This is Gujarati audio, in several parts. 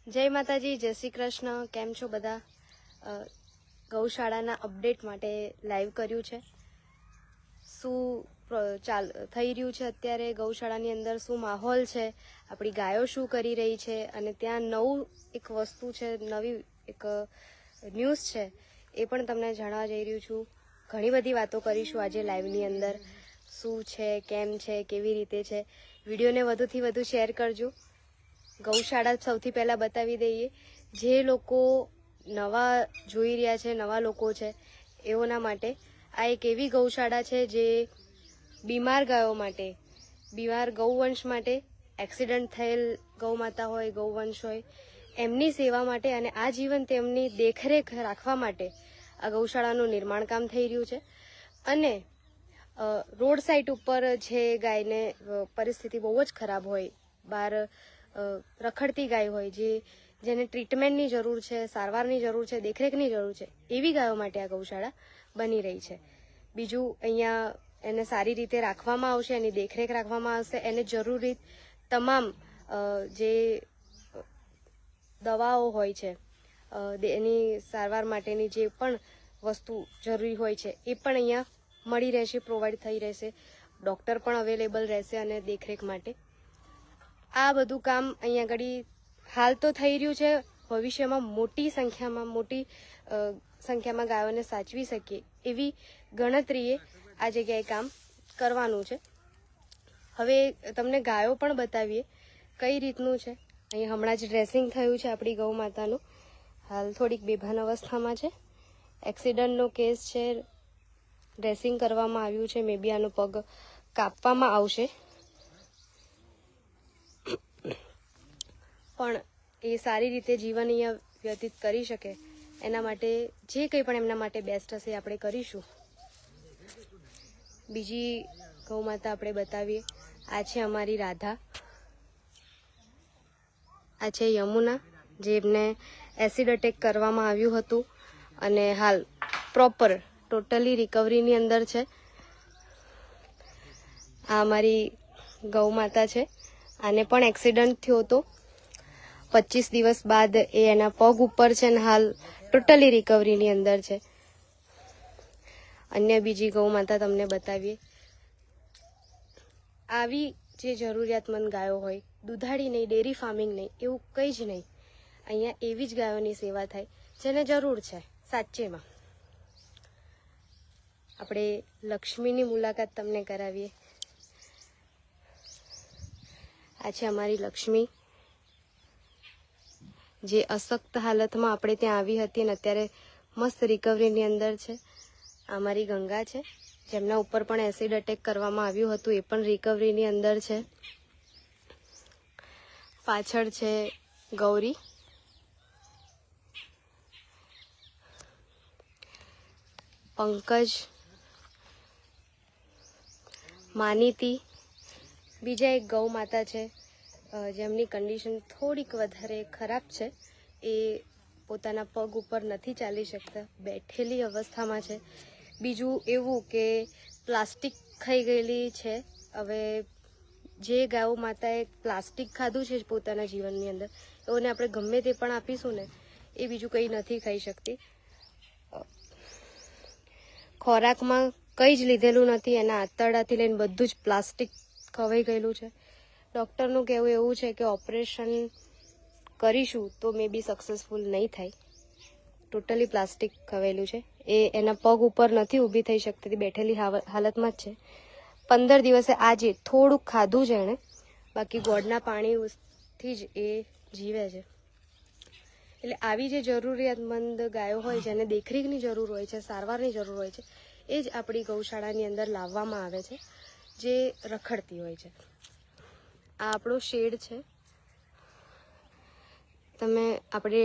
જય માતાજી, જય શ્રી કૃષ્ણ. કેમ છો બધા? ગૌશાળાના અપડેટ માટે લાઈવ કર્યું છે. શું થઈ રહ્યું છે અત્યારે ગૌશાળાની અંદર, શું માહોલ છે, આપણી ગાયો શું કરી રહી છે, અને ત્યાં નવું એક વસ્તુ છે, નવી એક ન્યૂઝ છે, એ પણ તમને જણાવવા જઈ રહ્યું છું. ઘણી બધી વાતો કરીશું આજે લાઈવની અંદર. શું છે, કેમ છે, કેવી રીતે છે. વિડીયોને વધુથી વધુ શેર કરજો. ગૌશાળા સૌથી પહેલાં બતાવી દઈએ. જે લોકો નવા જોઈ રહ્યા છે, નવા લોકો છે, એઓના માટે આ એક એવી ગૌશાળા છે જે બીમાર ગાયો માટે, બીમાર ગૌવંશ માટે, એક્સિડન્ટ થયેલ ગૌમાતા હોય, ગૌવંશ હોય, એમની સેવા માટે અને આજીવન તેમની દેખરેખ રાખવા માટે આ ગૌશાળાનું નિર્માણ કામ થઈ રહ્યું છે. અને રોડ સાઈડ ઉપર જે ગાયને પરિસ્થિતિ બહુ જ ખરાબ હોય, બહાર રખડતી ગાય હોય, જેને ટ્રીટમેન્ટની જરૂર છે, સારવારની જરૂર છે, દેખરેખની જરૂર છે, એવી ગાયો માટે આ ગૌશાળા બની રહી છે. બીજું, અહીંયા એને સારી રીતે રાખવામાં આવશે, એની દેખરેખ રાખવામાં આવશે, એને જરૂરી તમામ જે દવાઓ હોય છે, એની સારવાર માટેની જે પણ વસ્તુ જરૂરી હોય છે એ પણ અહીંયા મળી રહેશે, પ્રોવાઈડ થઈ રહેશે. ડૉક્ટર પણ અવેલેબલ રહેશે અને દેખરેખ માટે. આ બધું કામ અહીંયા આગળ હાલ તો થઈ રહ્યું છે. ભવિષ્યમાં મોટી સંખ્યામાં ગાયોને સાચવી શકીએ એવી ગણતરીએ આ જગ્યાએ કામ કરવાનું છે. હવે તમને ગાયો પણ બતાવીએ કઈ રીતનું છે. અહીં હમણાં જ ડ્રેસિંગ થયું છે આપણી ગૌ માતાનું. હાલ થોડીક બેભાન અવસ્થામાં છે. એક્સિડન્ટનો કેસ છે. ડ્રેસિંગ કરવામાં આવ્યું છે. મે બી આનો પગ કાપવામાં આવશે, પણ એ સારી રીતે જીવન અહીંયા વ્યતીત કરી શકે એના માટે જે કંઈ પણ એમના માટે બેસ્ટ હશે આપણે કરીશું. બીજી ગૌ માતા આપણે બતાવીએ. આ છે અમારી રાધા, આ છે યમુના, જેમને એસિડ અટેક કરવામાં આવ્યું હતું અને હાલ પ્રોપર ટોટલી રિકવરીની અંદર છે. આ અમારી ગૌ માતા છે. આને પણ એક્સિડન્ટ થયો હતો. 25 દિવસ બાદ એ એના પગ ઉપર છે અને હાલ ટોટલી રિકવરીની અંદર છે. અન્ય બીજી ગૌ માતા તમને બતાવીએ. આવી જે જરૂરિયાતમંદ ગાયો હોય, દૂધાળી નહીં, ડેરી ફાર્મિંગ નહીં, એવું કંઈ જ નહીં. અહીંયા એવી જ ગાયોની સેવા થાય જેને જરૂર છે સાચેમાં. આપણે લક્ષ્મીની મુલાકાત તમને કરાવીએ. આ છે અમારી લક્ષ્મી, જે અશક્ત હાલતમાં આપણે ત્યાં આવી હતી અને અત્યારે મસ્ત રિકવરીની અંદર છે. અમારી ગંગા છે, જેમના ઉપર પણ એસિડ અટેક કરવામાં આવ્યું હતું, એ પણ રિકવરીની અંદર છે. પાછળ છે ગૌરી, પંકજ, માનીતી. બીજા એક ગૌ માતા છે જેમની કન્ડિશન થોડીક વધારે ખરાબ છે. એ પોતાના પગ ઉપર નથી ચાલી શકતા, બેઠેલી અવસ્થામાં છે. બીજું એવું કે પ્લાસ્ટિક ખાઈ ગયેલી છે. હવે જે ગાયો માતાએ પ્લાસ્ટિક ખાધું છે પોતાના જીવનની અંદર, એઓને આપણે ગમે તે પણ આપીશું ને, એ બીજું કંઈ નથી ખાઈ શકતી. ખોરાકમાં કંઈ જ લીધેલું નથી. એના આંતરડાથી લઈને બધું જ પ્લાસ્ટિક ખવાઈ ગયેલું છે. ડૉક્ટરનું કહેવું એવું છે કે ઓપરેશન કરીશું તો મે બી સક્સેસફુલ નહીં થાય. ટોટલી પ્લાસ્ટિક ખવાયેલું છે. એ એના પગ ઉપર નથી ઊભી થઈ શકતી, બેઠેલી હાલતમાં જ છે. 15 દિવસે આજે થોડુંક ખાધું છે એણે, બાકી ગોળના પાણીથી જ એ જીવે છે. એટલે આવી જે જરૂરિયાતમંદ ગાયો હોય, જેને દેખરેખની જરૂર હોય છે, સારવારની જરૂર હોય છે, એ જ આપણી ગૌશાળાની અંદર લાવવામાં આવે છે, જે રખડતી હોય છે. આ આપણો શેડ છે. તમે આપણે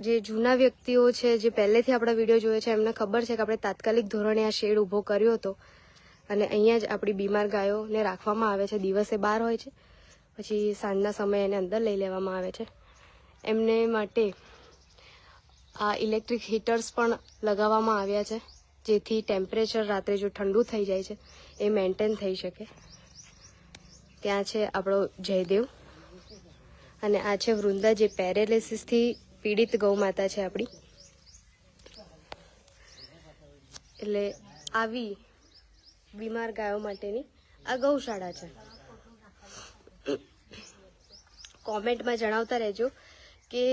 જે જૂના વ્યક્તિઓ છે, જે પહેલેથી આપણા વિડીયો જોયે છે, એમને ખબર છે કે આપણે તાત્કાલિક ધોરણે આ શેડ ઊભો કર્યો હતો અને અહીંયા જ આપણી બીમાર ગાયોને રાખવામાં આવે છે. દિવસે બહાર હોય છે, પછી સાંજના સમયે એને અંદર લઈ લેવામાં આવે છે. એમને માટે આ ઇલેક્ટ્રિક હીટર્સ પણ લગાવવામાં આવ્યા છે, જેથી ટેમ્પરેચર રાત્રે જો ઠંડુ થઈ જાય છે એ મેન્ટેન થઈ શકે. ત્યાં છે આપણો જયદેવ, અને આ છે વૃંદા, જે પેરેલિસિસથી પીડિત ગૌ માતા છે આપણી. એટલે આવી બીમાર ગાયો માટેની આ ગૌશાળા છે. કોમેન્ટમાં જણાવતા રહેજો કે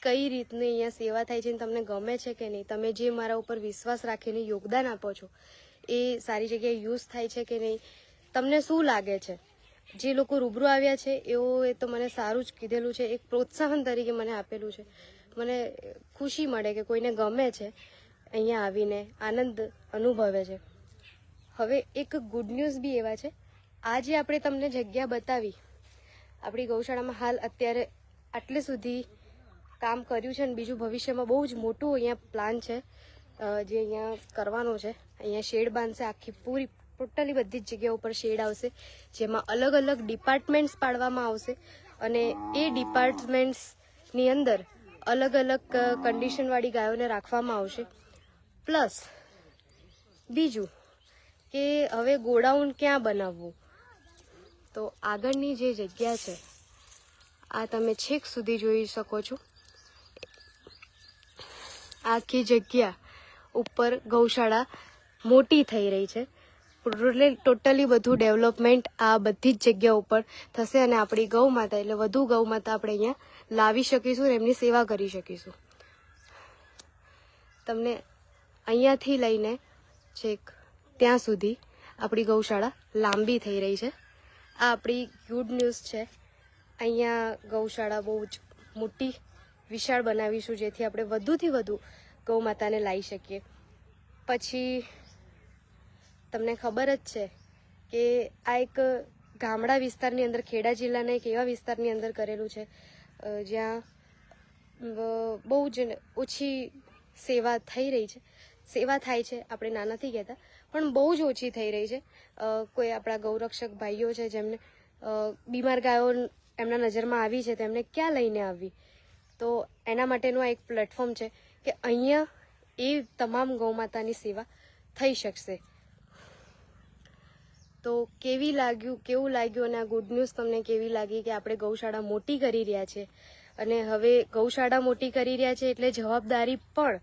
કઈ રીતની અહીંયા સેવા થાય છે અને તમને ગમે છે કે નહીં. તમે જે મારા ઉપર વિશ્વાસ રાખીને યોગદાન આપો છો એ સારી જગ્યાએ યુઝ થાય છે કે નહીં, તમને શું લાગે છે. જે લોકો રૂબરૂ આવ્યા છે એઓએ તો મને સારું જ કીધેલું છે, એક પ્રોત્સાહન તરીકે મને આપેલું છે. મને ખુશી મળે કે કોઈને ગમે છે, અહીંયા આવીને આનંદ અનુભવે છે. હવે એક ગુડ ન્યૂઝ બી એવા છે. આજે આપણે તમને જગ્યા બતાવી, આપણી ગૌશાળામાં હાલ અત્યારે આટલે સુધી કામ કર્યું છે અને બીજું ભવિષ્યમાં બહુ જ મોટું અહીંયા પ્લાન છે જે અહીંયા કરવાનો છે. અહીંયા શેડ બાંધશે, આખી પૂરી ટોટલી બધી જ જગ્યા ઉપર શેડ આવશે, જેમાં અલગ અલગ ડિપાર્ટમેન્ટ્સ પાડવામાં આવશે અને એ ડિપાર્ટમેન્ટ્સની અંદર અલગ અલગ કન્ડિશનવાળી ગાયોને રાખવામાં આવશે. પ્લસ બીજું કે હવે ગોડાઉન ક્યાં બનાવવું, તો આગળની જે જગ્યા છે આ તમે છેક સુધી જોઈ શકો છો. આખી જગ્યા ઉપર ગૌશાળા મોટી થઈ રહી છે. ટોટલી બધું ડેવલપમેન્ટ આ બધી જ જગ્યા ઉપર થશે અને આપણી ગૌ માતા એટલે વધુ ગૌ માતા આપણે અહીંયા લાવી શકીશું અને એમની સેવા કરી શકીશું. તમને અહીંયાથી લઈને છેક ત્યાં સુધી આપણી ગૌશાળા લાંબી થઈ રહી છે. આ આપણી ગુડ ન્યૂઝ છે. અહીંયા ગૌશાળા બહુ જ મોટી વિશાળ બનાવીશું, જેથી આપણે વધુથી વધુ ગૌ માતાને લાવી શકીએ. પછી તમને ખબર જ છે કે આ એક ગામડા વિસ્તારની અંદર, ખેડા જિલ્લાના એક એવા વિસ્તારની અંદર કરેલું છે જ્યાં બહુ જ ઓછી સેવા થઈ રહી છે. સેવા થાય છે, આપણે ના નથી કહેતા, પણ બહુ જ ઓછી થઈ રહી છે. કોઈ આપણા ગૌરક્ષક ભાઈઓ છે જેમને બીમાર ગાયો એમના નજરમાં આવી છે, તેમને ક્યાં લઈને આવવી. તો એના માટેનું આ એક પ્લેટફોર્મ છે કે અહીંયા એ તમામ ગૌમાતાની સેવા થઈ શકશે. તો કેવું લાગ્યું અને આ ગુડ ન્યૂઝ તમને કેવી લાગી કે આપણે ગૌશાળા મોટી કરી રહ્યા છે અને હવે ગૌશાળા મોટી કરી રહ્યા છે એટલે જવાબદારી પણ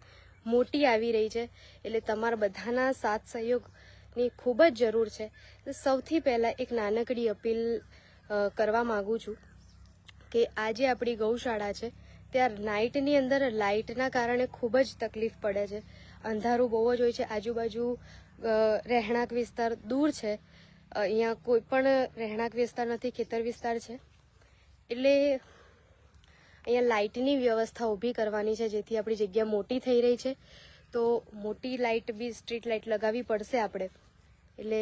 મોટી આવી રહી છે. એટલે તમારા બધાના સાથ સહયોગની ખૂબ જ જરૂર છે. સૌથી પહેલાં એક નાનકડી અપીલ કરવા માગું છું કે આજે આપણી ગૌશાળા છે ત્યાં નાઇટની અંદર લાઇટના કારણે ખૂબ જ તકલીફ પડે છે. અંધારું બહુ જ હોય છે. આજુબાજુ રહેણાંક વિસ્તાર દૂર છે, અહીંયા કોઈ પણ રહેણાંક વિસ્તાર નથી, ખેતર વિસ્તાર છે. એટલે અહીંયા લાઇટની વ્યવસ્થા ઊભી કરવાની છે, જેથી આપણી જગ્યા મોટી થઈ રહી છે. તો મોટી લાઇટ બી સ્ટ્રીટ લાઇટ લગાવવી પડશે આપણે. એટલે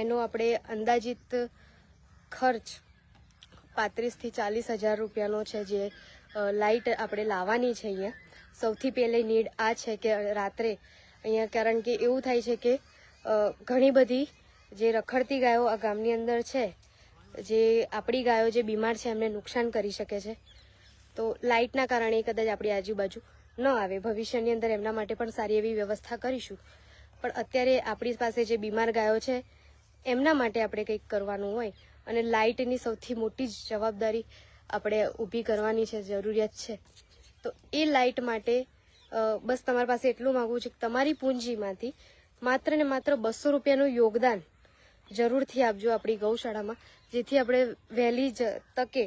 એનો આપણે અંદાજિત ખર્ચ 35,000 થી 40,000 રૂપિયાનો છે, જે લાઇટ આપણે લાવવાની છે અહીંયા. સૌથી પહેલી નીડ આ છે કે રાત્રે અહીંયા, કારણ કે એવું થાય છે કે ઘણી બધી જે રખડતી ગાયો આ ગામની અંદર છે, જે આપણી ગાયો જે બીમાર છે એમને નુકસાન કરી શકે છે. તો લાઇટના કારણે કદાચ આપણી આજુબાજુ ન આવે. ભવિષ્યની અંદર એમના માટે પણ સારી એવી વ્યવસ્થા કરીશું. પણ અત્યારે આપણી પાસે જે બીમાર ગાયો છે એમના માટે આપણે કંઈક કરવાનું હોય અને લાઇટની સૌથી મોટી જવાબદારી આપણે ઊભી કરવાની છે, જરૂરિયાત છે. તો એ લાઇટ માટે બસ તમારી પાસે એટલું માગવું છે કે તમારી પૂંજીમાંથી માત્ર ને માત્ર 200 રૂપિયાનું યોગદાન જરૂરથી આપજો આપણી ગૌશાળામાં, જેથી આપણે વહેલી જ તકે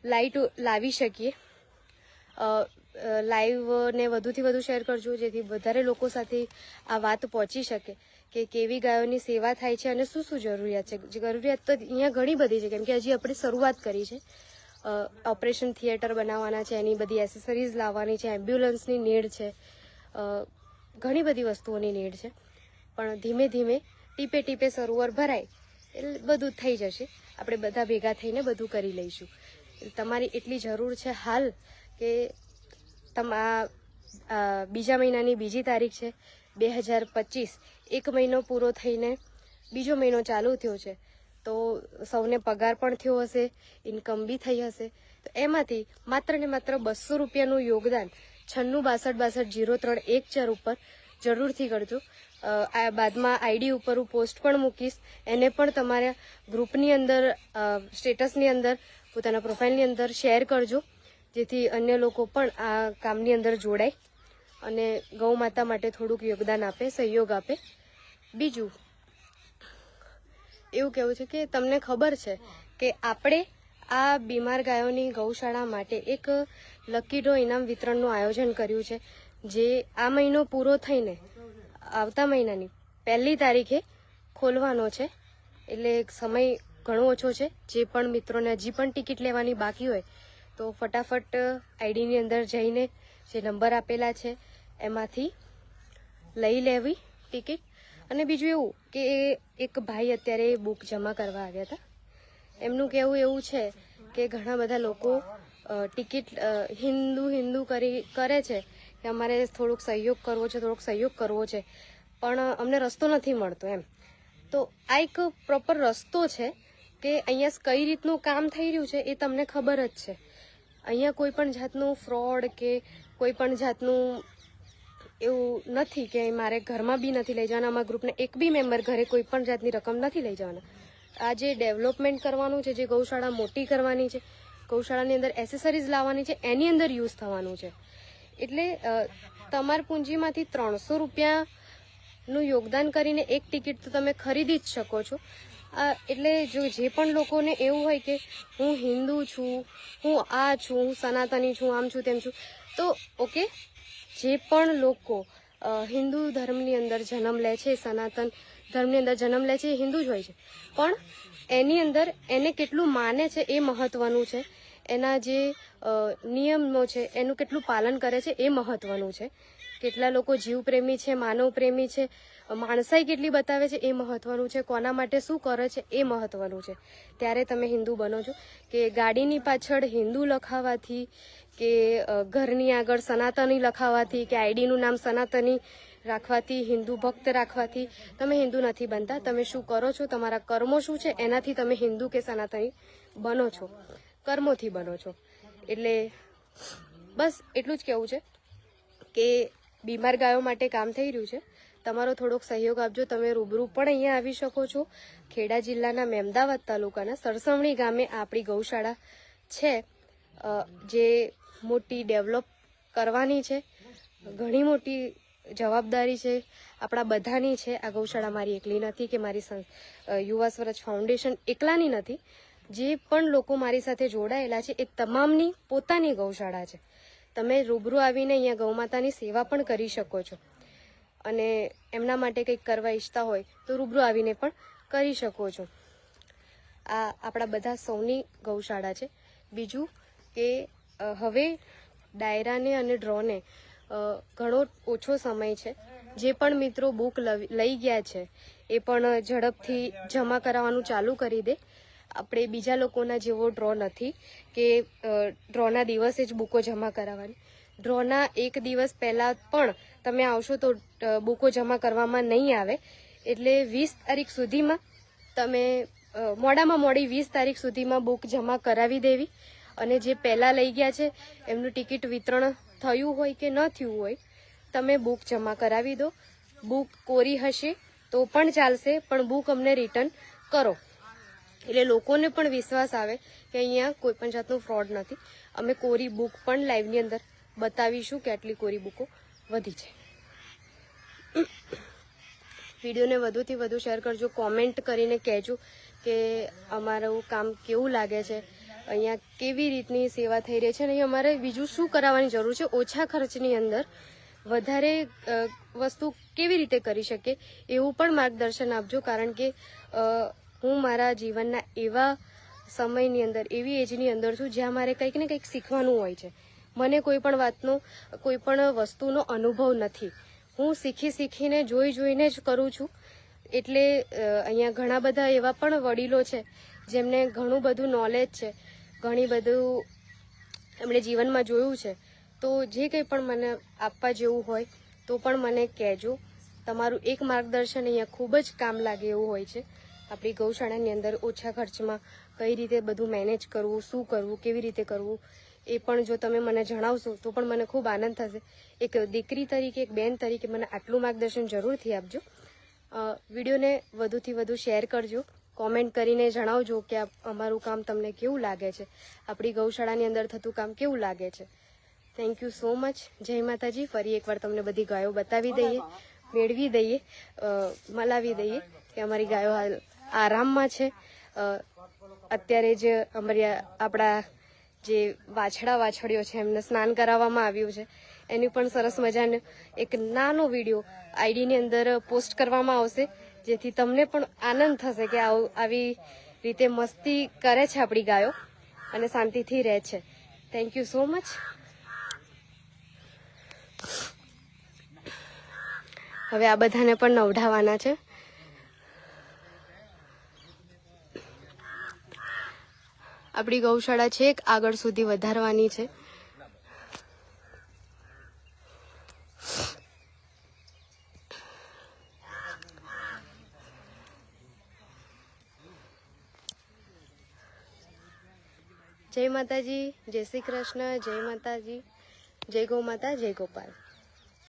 લાઇટ લાવી શકીએ. લાઈવને વધુથી વધુ શેર કરજો, જેથી વધારે લોકો સાથે આ વાત પહોંચી શકે કે કેવી ગાયોની સેવા થાય છે અને શું શું જરૂરિયાત છે. જરૂરિયાત તો અહીંયા ઘણી બધી છે, કેમ કે હજી આપણે શરૂઆત કરી છે. ઓપરેશન થિયેટર બનાવવાના છે, એની બધી એસેસરીઝ લાવવાની છે, એમ્બ્યુલન્સની નીડ છે, ઘણી બધી વસ્તુઓની નીડ છે. પણ ધીમે ધીમે ટીપે ટીપે સરોવર ભરાય એટલે બધું થઈ જશે. આપણે બધા ભેગા થઈને બધું કરી લઈશું. તમારી એટલી જરૂર છે હાલ કે બીજા મહિનાની 2જી તારીખ છે 2025. 1 મહિનો પૂરો થઈને બીજો મહિનો ચાલુ થયો છે. તો સૌને પગાર પણ થયો હશે, ઇન્કમ બી થઈ હશે. તો એમાંથી માત્ર ને માત્ર 200 રૂપિયાનું યોગદાન 9662620314 ઉપર જરૂરથી કરજો. આ બાદમાં આઈડી ઉપર હું પોસ્ટ પણ મૂકીશ, એને પણ તમારા ગ્રુપની અંદર સ્ટેટસની અંદર પોતાના પ્રોફાઇલની અંદર શેર કરજો, જેથી અન્ય લોકો પણ આ કામની અંદર જોડાય અને ગૌ માતા માટે થોડુંક યોગદાન આપે, સહયોગ આપે. બીજું એવું કહેવું છે કે તમને ખબર છે કે આપણે આ બીમાર ગાયોની ગૌશાળા માટે એક લકી ડ્રો ઇનામ વિતરણનું આયોજન કર્યું છે, જે આ મહિનો પૂરો થઈને આવતા મહિનાની 1લી તારીખે ખોલવાનો છે. એટલે સમય ઘણો ઓછો છે. જે પણ મિત્રોને હજી પણ ટિકિટ લેવાની બાકી હોય તો ફટાફટ આઈડીની અંદર જઈને જે નંબર આપેલા છે એમાંથી લઈ લેવી ટિકિટ. અને બીજું એવું કે એક ભાઈ અત્યારે બુક જમા કરવા આવ્યા હતા. એમનું કહેવું એવું છે કે ઘણા બધા લોકો ટિકિટ હિન્દુ કરે છે કે અમારે થોડોક સહયોગ કરવો છે, પણ અમને રસ્તો નથી મળતો એમ. તો આ એક પ્રોપર રસ્તો છે કે અહીંયા કઈ રીતનું કામ થઈ રહ્યું છે એ તમને ખબર જ છે. અહીંયા કોઈ પણ જાતનું ફ્રોડ કે કોઈ પણ જાતનું એવું નથી કે મારે ઘરમાં બી નથી લઈ જવાના, અમારા ગ્રુપને એક બી મેમ્બર ઘરે કોઈ પણ જાતની રકમ નથી લઈ જવાના. આ જે ડેવલપમેન્ટ કરવાનું છે, જે ગૌશાળા મોટી કરવાની છે, ગૌશાળાની અંદર એસેસરીઝ લાવવાની છે, એની અંદર યુઝ થવાનું છે. એટલે તમારા પૂંજીમાંથી 300 રૂપિયાનું યોગદાન કરીને એક ટિકિટ તો તમે ખરીદી જ શકો છો. એટલે જો જે પણ લોકોને એવું હોય કે હું હિન્દુ છું, હું આ છું, હું સનાતની છું, આમ છું, તેમ છું, તો ઓકે, જે પણ લોકો હિન્દુ ધર્મની અંદર જન્મ લે છે, સનાતન ધર્મની અંદર જન્મ લે છે, એ હિન્દુ જ હોય છે, પણ એની અંદર એને કેટલું માને છે એ મહત્વનું છે. એના જે નિયમો છે એનું કેટલું પાલન કરે છે એ મહત્વનું છે. કેટલા લોકો જીવ પ્રેમી છે, માનવ પ્રેમી છે, માણસાઈ કેટલી બતાવે છે એ મહત્વનું છે. કોના માટે શું કરે છે એ મહત્વનું છે. ત્યારે તમે હિન્દુ બનો છો. કે ગાડીની પાછળ હિન્દુ લખાવાથી કે ઘરની આગળ સનાતની લખાવાથી કે આઈડીનું નામ સનાતની રાખવાથી, હિન્દુ ભક્ત રાખવાથી તમે હિન્દુ નથી બનતા. તમે શું કરો છો, તમારા કર્મો શું છે, એનાથી તમે હિન્દુ કે સનાતની બનો છો, કર્મોથી બનો છો. એટલે બસ એટલું જ કહેવું છે કે બીમાર ગાયો માટે કામ થઈ રહ્યું છે. તમારો થોડોક સહયોગ આપજો. તમે રૂબરૂ પણ અહીંયા આવી શકો છો. ખેડા જિલ્લાના મેમદાવાદ તાલુકાના સરસવણી ગામે આપણી ગૌશાળા છે, જે મોટી ડેવલપ કરવાની છે. ઘણી મોટી જવાબદારી છે, આપણા બધાની છે. આ ગૌશાળા મારી એકલી નથી કે મારી યુવા સ્વરાજ ફાઉન્ડેશન એકલાની નથી. જે પણ લોકો મારી સાથે જોડાયેલા છે એ તમામની પોતાની ગૌશાળા છે. તમે રૂબરૂ આવીને અહીંયા ગૌમાતાની સેવા પણ કરી શકો છો, અને એમના માટે કંઈક કરવા ઈચ્છતા હોય તો રૂબરૂ આવીને પણ કરી શકો છો. આ આપણા બધા સૌની ગૌશાળા છે. બીજું કે હવે ડાયરાને અને ડ્રોને ઘણો ઓછો સમય છે. જે પણ મિત્રો બુક લઈ ગયા છે એ પણ ઝડપથી જમા કરાવવાનું ચાલુ કરી દે. આપણે બીજા લોકોના જેવો ડ્રો નથી કે ડ્રોના દિવસે જ બુકો જમા કરાવવાની. ડ્રોના એક દિવસ પહેલાં પણ તમે આવશો તો બુકો જમા કરવામાં નહીં આવે. એટલે 20 તારીખ સુધીમાં તમે મોડામાં મોડી 20 તારીખ સુધીમાં બુક જમા કરાવી દેવી. અને જે પહેલાં લઈ ગયા છે એમનું ટિકિટ વિતરણ થયું હોય કે ન થયું હોય, તમે બુક જમા કરાવી દો. બુક કોરી હશે તો પણ ચાલશે, પણ બુક અમને રિટર્ન કરો. એટલે લોકોને પણ વિશ્વાસ આવે કે અહીંયા કોઈ પણ જાતનું ફ્રોડ નથી. અમે કોરી બુક પણ લાઈવની અંદર બતાવીશું કે આટલી કોરી બુકો વધી છે. વિડીયોને વધુથી વધુ શેર કરજો. કોમેન્ટ કરીને કહેજો કે અમારું કામ કેવું લાગે છે, અહીંયા કેવી રીતની સેવા થઈ રહી છે, અને અહીંયા અમારે બીજું શું કરાવવાની જરૂર છે, ઓછા ખર્ચની અંદર વધારે વસ્તુ કેવી રીતે કરી શકીએ એવું પણ માર્ગદર્શન આપજો. કારણ કે હું મારા જીવનના એવા સમયની અંદર, એવી એજની અંદર છું જ્યાં મારે કંઈક ને કંઈક શીખવાનું હોય છે. મને કોઈ પણ વાતનો, કોઈ પણ વસ્તુનો અનુભવ નથી. હું શીખીને જોઈને જ કરું છું. એટલે અહીંયા ઘણા બધા એવા પણ વડીલો છે જેમને ઘણું બધું નોલેજ છે, ઘણી બધું એમણે જીવનમાં જોયું છે. તો જે કંઈ પણ મને આપવા જેવું હોય તો પણ મને કહેજો. તમારું એક માર્ગદર્શન અહીંયા ખૂબ જ કામ લાગે એવું હોય છે. આપણી ગૌશાળાની અંદર ઓછા ખર્ચમાં કઈ રીતે બધું મેનેજ કરવું, શું કરવું, કેવી રીતે કરવું, એ પણ જો તમે મને જણાવશો તો પણ મને ખૂબ આનંદ થશે. એક દીકરી તરીકે, એક બેન તરીકે મને આટલું માર્ગદર્શન જરૂરથી આપજો. વિડીયોને વધુથી વધુ શેર કરજો, કોમેન્ટ કરીને જણાવજો કે અમારું કામ તમને કેવું લાગે છે, આપણી ગૌશાળાની અંદર થતું કામ કેવું લાગે છે. Thank you so much. જય માતાજી. ફરી એકવાર તમને બધી ગાયો બતાવી દઈએ, મેળવી દઈએ, મલાવી દઈએ કે અમારી ગાયો હાલ આરામમાં છે. અત્યારે જ આપણા જે વાછડીઓ છે એમને સ્નાન કરાવવામાં આવ્યું છે. એની પણ સરસ મજાનો એક નાનો વિડીયો આઈડીની અંદર પોસ્ટ કરવામાં આવશે, જેથી તમને પણ આનંદ થશે કે આવી રીતે મસ્તી કરે છે આપણી ગાયો અને શાંતિથી રહે છે. Thank you so much. હવે આ બધાને પણ નવડાવવાના છે. આપણી ગૌશાળા છેક આગળ સુધી વધારવાની છે. જય માતાજી, જય શ્રી કૃષ્ણ, જય માતાજી, જય ગૌ માતા, જય ગોપાલ.